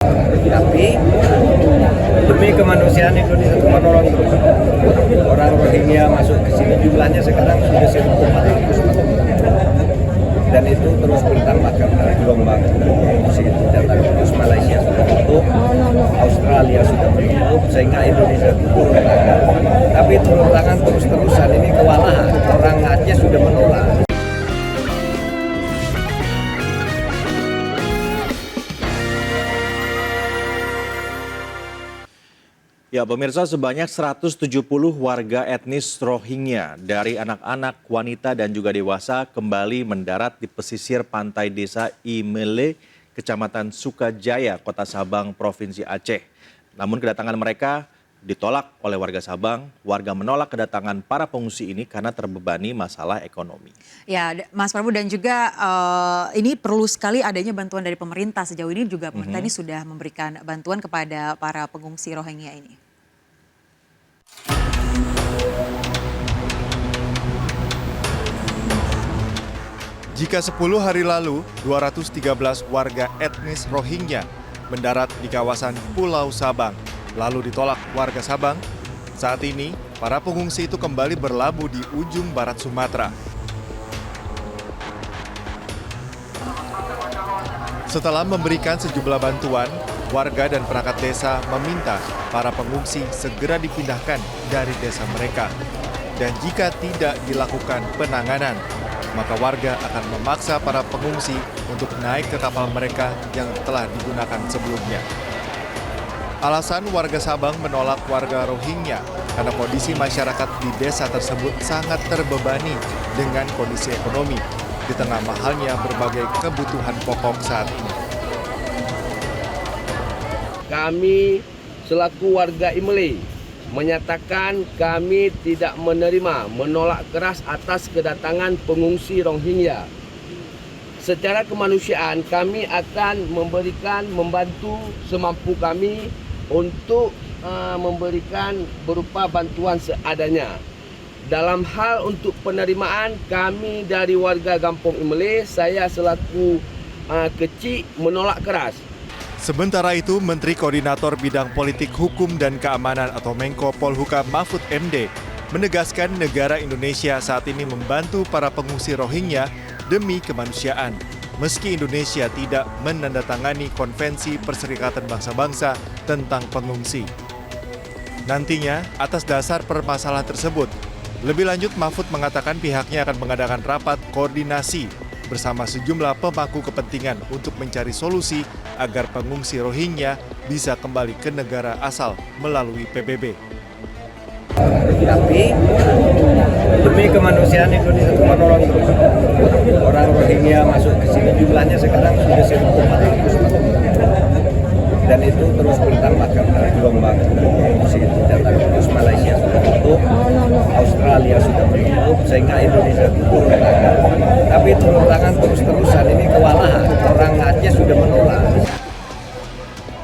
Tapi demi kemanusiaan Indonesia itu menolong terus. Orang Rohingya masuk ke sini jumlahnya sekarang sudah 1.400, dan itu terus bertambah karena gelombang pengungsi itu datang. Terus Malaysia sudah tutup, Australia sudah tutup, sehingga Indonesia itu turun tangan. Tapi turun tangan terus-terusan ini kewalahan. Orang Aceh sudah menolak. Ya, pemirsa, sebanyak 170 warga etnis Rohingya dari anak-anak, wanita, dan juga dewasa kembali mendarat di pesisir pantai desa Imele, Kecamatan Sukajaya, Kota Sabang, Provinsi Aceh. Namun kedatangan mereka ditolak oleh warga Sabang. Warga menolak kedatangan para pengungsi ini karena terbebani masalah ekonomi. Ya, Mas Prabu, dan juga ini perlu sekali adanya bantuan dari pemerintah. Sejauh ini juga pemerintah ini sudah memberikan bantuan kepada para pengungsi Rohingya ini. Jika 10 hari lalu, 213 warga etnis Rohingya mendarat di kawasan Pulau Sabang, lalu ditolak warga Sabang, saat ini para pengungsi itu kembali berlabuh di ujung barat Sumatera. Setelah memberikan sejumlah bantuan, warga dan perangkat desa meminta para pengungsi segera dipindahkan dari desa mereka. Dan jika tidak dilakukan penanganan, maka warga akan memaksa para pengungsi untuk naik ke kapal mereka yang telah digunakan sebelumnya. Alasan warga Sabang menolak warga Rohingya karena kondisi masyarakat di desa tersebut sangat terbebani dengan kondisi ekonomi di tengah mahalnya berbagai kebutuhan pokok saat ini. Kami selaku warga Imele menyatakan kami tidak menolak keras atas kedatangan pengungsi Rohingya. Secara kemanusiaan kami akan membantu semampu kami untuk memberikan berupa bantuan seadanya. Dalam hal untuk penerimaan kami dari warga Kampung Imele, saya selaku kecil menolak keras. Sementara itu, Menteri Koordinator Bidang Politik Hukum dan Keamanan atau Menko Polhukam Mahfud MD menegaskan negara Indonesia saat ini membantu para pengungsi Rohingya demi kemanusiaan, meski Indonesia tidak menandatangani Konvensi Perserikatan Bangsa-Bangsa tentang pengungsi. Nantinya, atas dasar permasalahan tersebut, lebih lanjut Mahfud mengatakan pihaknya akan mengadakan rapat koordinasi bersama sejumlah pemangku kepentingan untuk mencari solusi agar pengungsi Rohingya bisa kembali ke negara asal melalui PBB. Tapi demi kemanusiaan Indonesia itu menolong terus. Orang Rohingya masuk ke sini jumlahnya sekarang sudah 1.400, dan itu terus bertambah karena gelombang pengungsi itu datang. Terus Malaysia sudah tutup, Australia sudah tutup, sehingga Indonesia itu turun tangan. Tapi turun tangan terus-terusan ini kewalahan. Orang Aceh sudah menolak.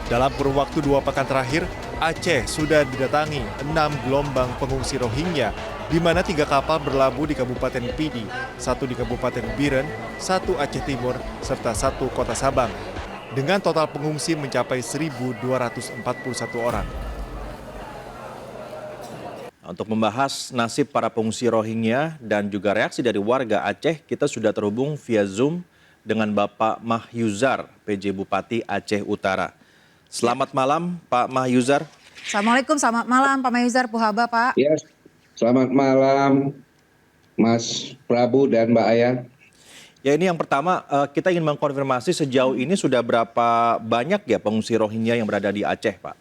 Dalam kurun waktu 2 pekan terakhir, Aceh sudah didatangi 6 gelombang pengungsi Rohingya, di mana 3 kapal berlabuh di Kabupaten Pidi, 1 di Kabupaten Biren, 1 Aceh Timur, serta 1 Kota Sabang. Dengan total pengungsi mencapai 1.241 orang. Untuk membahas nasib para pengungsi Rohingya dan juga reaksi dari warga Aceh, kita sudah terhubung via Zoom dengan Bapak Mahyuzar, PJ Bupati Aceh Utara. Selamat malam, Pak Mahyuzar. Assalamualaikum, selamat malam Pak Mahyuzar Puhaba, Pak. Ya, selamat malam Mas Prabu dan Mbak Aya. Ya, ini yang pertama, kita ingin mengkonfirmasi sejauh ini sudah berapa banyak ya pengungsi Rohingya yang berada di Aceh, Pak?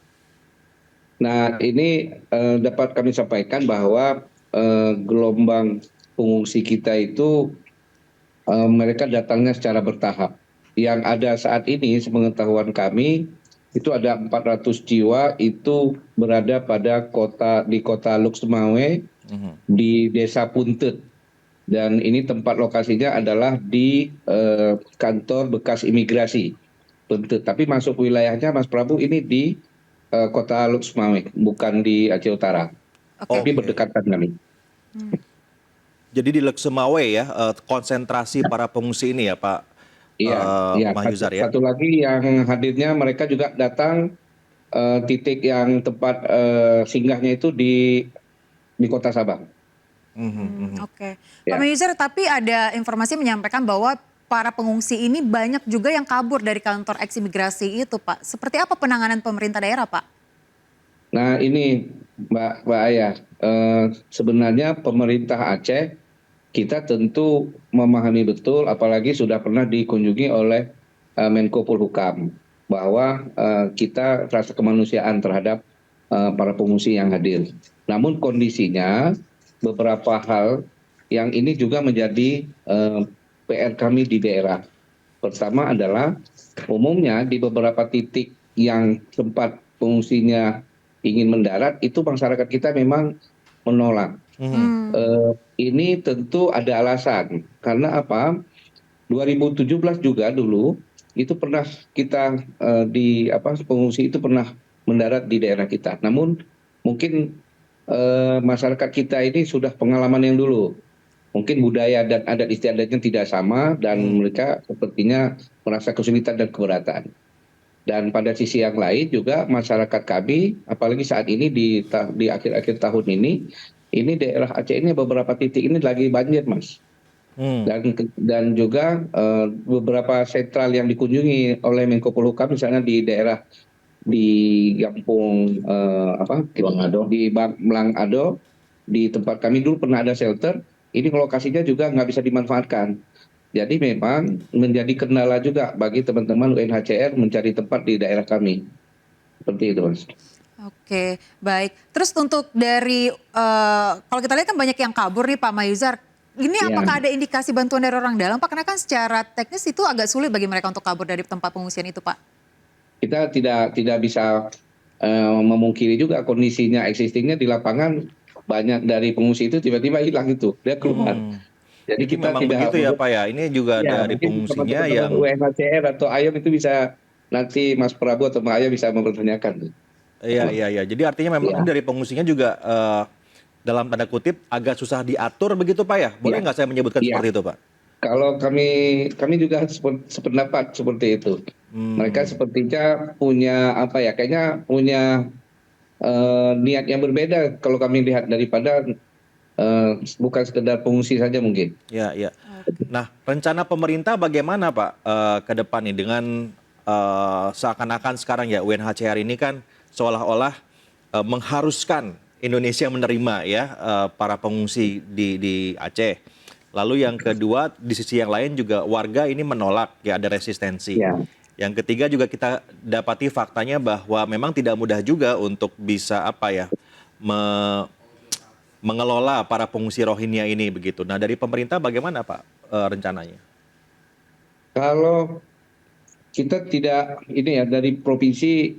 Nah, ini dapat kami sampaikan bahwa gelombang pengungsi kita itu mereka datangnya secara bertahap. Yang ada saat ini, sepengetahuan kami, itu ada 400 jiwa itu berada di kota Luxmawe, di Desa Puntet. Dan ini tempat lokasinya adalah di kantor bekas imigrasi Puntet. Tapi masuk wilayahnya, Mas Prabu, ini di kota Luxmawe, bukan di Aceh Utara. Tapi berdekatan kami. Jadi di Luxmawe ya, konsentrasi para pengungsi ini ya Pak Iya, iya. Mah Yuzar ya? Satu lagi yang hadirnya mereka juga datang titik yang tempat singgahnya itu di Kota Sabang. Mhm, mhm. Oke. Pak Ya. Mayuzer, tapi ada informasi menyampaikan bahwa para pengungsi ini banyak juga yang kabur dari kantor eksimigrasi itu, Pak. Seperti apa penanganan pemerintah daerah, Pak? Nah ini Mbak Ayah, sebenarnya pemerintah Aceh kita tentu memahami betul, apalagi sudah pernah dikunjungi oleh Menko Polhukam, bahwa kita rasa kemanusiaan terhadap para pengungsi yang hadir. Namun kondisinya beberapa hal yang ini juga menjadi PR kami di daerah. Pertama adalah umumnya di beberapa titik yang tempat pengungsinya ingin mendarat, itu masyarakat kita memang menolak. Mhm. Ini tentu ada alasan, karena apa? 2017 juga dulu itu pernah kita di apa, pengungsi itu pernah mendarat di daerah kita. Namun mungkin masyarakat kita ini sudah pengalaman yang dulu. Mungkin budaya dan adat istiadatnya tidak sama dan mereka sepertinya merasa kesulitan dan keberatan. Dan pada sisi yang lain juga masyarakat kami, apalagi saat ini di akhir-akhir tahun ini daerah Aceh ini beberapa titik ini lagi banjir, Mas. Hmm. Dan juga beberapa sentral yang dikunjungi oleh Menko Polhukam, misalnya di daerah di Gampung di Blang Ado, di tempat kami dulu pernah ada shelter. Ini lokasinya juga nggak bisa dimanfaatkan. Jadi memang menjadi kendala juga bagi teman-teman UNHCR mencari tempat di daerah kami. Seperti itu, Mas. Oke, baik. Terus untuk dari, kalau kita lihat kan banyak yang kabur nih Pak Mayuzar. Ini Ya. apakah ada indikasi bantuan dari orang dalam Pak? Karena kan secara teknis itu agak sulit bagi mereka untuk kabur dari tempat pengungsian itu Pak. Kita tidak bisa memungkiri juga kondisinya existingnya di lapangan, banyak dari pengungsi itu tiba-tiba hilang itu, dia keluar. Jadi Jadi kita memang tidak begitu ya Pak ya. Ini juga ya, dari mungkin pengungsinya teman-teman yang UNHCR atau AYOM itu bisa, nanti Mas Prabu atau Mbak Ayah bisa mempertanyakan. iya iya iya. Jadi artinya memang Ya. ini dari pengungsinya juga dalam tanda kutip agak susah diatur begitu Pak ya. Boleh Ya. nggak saya menyebutkan Ya. seperti itu Pak? Kalau kami juga sependapat seperti itu. Mereka sepertinya punya apa ya? Kayaknya punya niat yang berbeda kalau kami lihat, daripada bukan sekedar pengungsi saja mungkin. Iya iya. Nah rencana pemerintah bagaimana Pak ke depan nih dengan seakan-akan sekarang ya UNHCR ini kan seolah-olah mengharuskan Indonesia menerima ya para pengungsi di Aceh. Lalu yang kedua di sisi yang lain juga warga ini menolak ya, ada resistensi. Ya. Yang ketiga juga kita dapati faktanya bahwa memang tidak mudah juga untuk bisa apa ya mengelola para pengungsi Rohingya ini begitu. Nah dari pemerintah bagaimana Pak rencananya? Kalau kita tidak ini ya, dari provinsi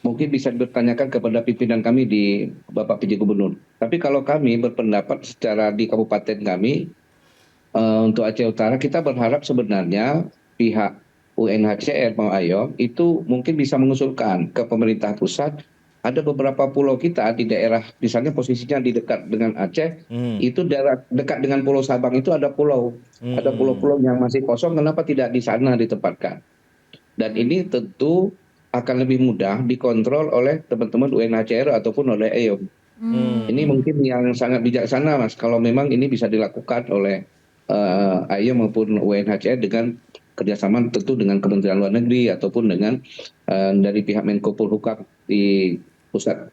mungkin bisa dipertanyakan kepada pimpinan kami di Bapak PJ Gubernur. Tapi kalau kami berpendapat secara di kabupaten kami, untuk Aceh Utara kita berharap sebenarnya pihak UNHCR mau AYOM itu mungkin bisa mengusulkan ke pemerintah pusat, ada beberapa pulau kita di daerah, misalnya posisinya di dekat dengan Aceh, itu daerah dekat dengan Pulau Sabang itu ada pulau-pulau yang masih kosong, kenapa tidak di sana ditempatkan? Dan ini tentu akan lebih mudah dikontrol oleh teman-teman UNHCR ataupun oleh AYOM. Ini mungkin yang sangat bijaksana, Mas, kalau memang ini bisa dilakukan oleh AYOM maupun UNHCR dengan kerjasama tentu dengan Kementerian Luar Negeri ataupun dengan dari pihak Menko Polhukam di pusat.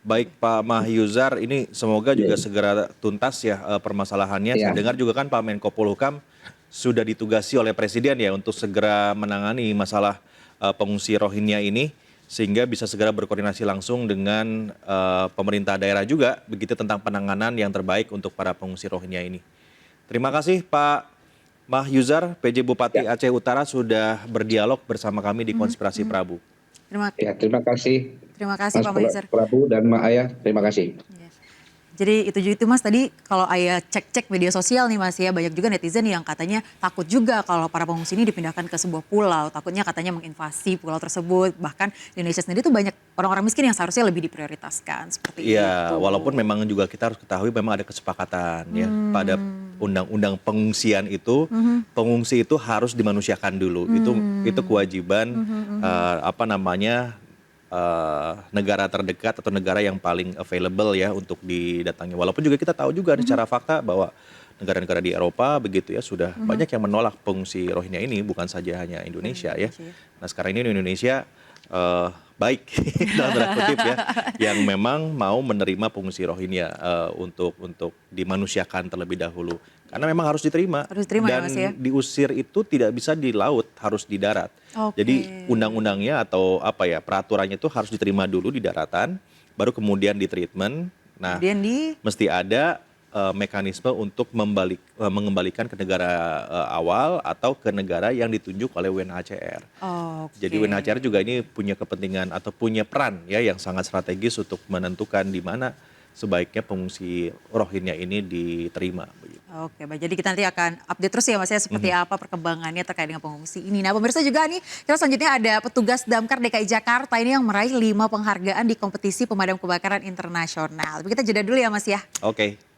Baik Pak Mah Yuzar, ini semoga juga segera tuntas ya permasalahannya. Saya dengar juga kan Pak Menko Polhukam sudah ditugasi oleh Presiden ya untuk segera menangani masalah pengungsi Rohingya ini, sehingga bisa segera berkoordinasi langsung dengan pemerintah daerah juga begitu tentang penanganan yang terbaik untuk para pengungsi Rohingya ini. Terima kasih Pak Mah Yuzar, PJ Bupati Aceh Utara sudah berdialog bersama kami di Konspirasi Prabu. Terima kasih. Terima kasih Pak Mayuzer. Prabu dan Mbak Ayah, terima kasih. Ya. Jadi itu Mas, tadi kalau Ayah cek-cek media sosial nih Mas ya, banyak juga netizen yang katanya takut juga kalau para pengungsi ini dipindahkan ke sebuah pulau, takutnya katanya menginvasi pulau tersebut, bahkan di Indonesia sendiri tuh banyak orang-orang miskin yang seharusnya lebih diprioritaskan seperti itu. Iya, walaupun memang juga kita harus ketahui memang ada kesepakatan ya pada undang-undang pengungsian itu, pengungsi itu harus dimanusiakan dulu. Itu kewajiban negara terdekat atau negara yang paling available ya untuk didatangi. Walaupun juga kita tahu juga secara fakta bahwa negara-negara di Eropa begitu ya sudah banyak yang menolak pengungsi Rohingya ini, bukan saja hanya Indonesia ya. Nah sekarang ini Indonesia baik dalam tanda kutip ya, yang memang mau menerima pengungsi Rohingya untuk dimanusiakan terlebih dahulu. Karena memang harus diterima, ya, dan Mas ya? diusir itu tidak bisa di laut, harus di darat. Jadi undang-undangnya atau peraturannya itu harus diterima dulu di daratan, baru kemudian di treatment. Nah, mesti ada mekanisme untuk mengembalikan ke negara awal atau ke negara yang ditunjuk oleh UNHCR. Jadi UNHCR juga ini punya kepentingan atau punya peran ya yang sangat strategis untuk menentukan di mana sebaiknya pengungsi Rohingya ini diterima. Oke, baik. Jadi kita nanti akan update terus ya Mas ya seperti apa perkembangannya terkait dengan pengungsi ini. Nah pemirsa juga nih, kita selanjutnya ada petugas Damkar DKI Jakarta ini yang meraih 5 penghargaan di kompetisi pemadam kebakaran internasional. Tapi kita jeda dulu ya Mas ya. Oke.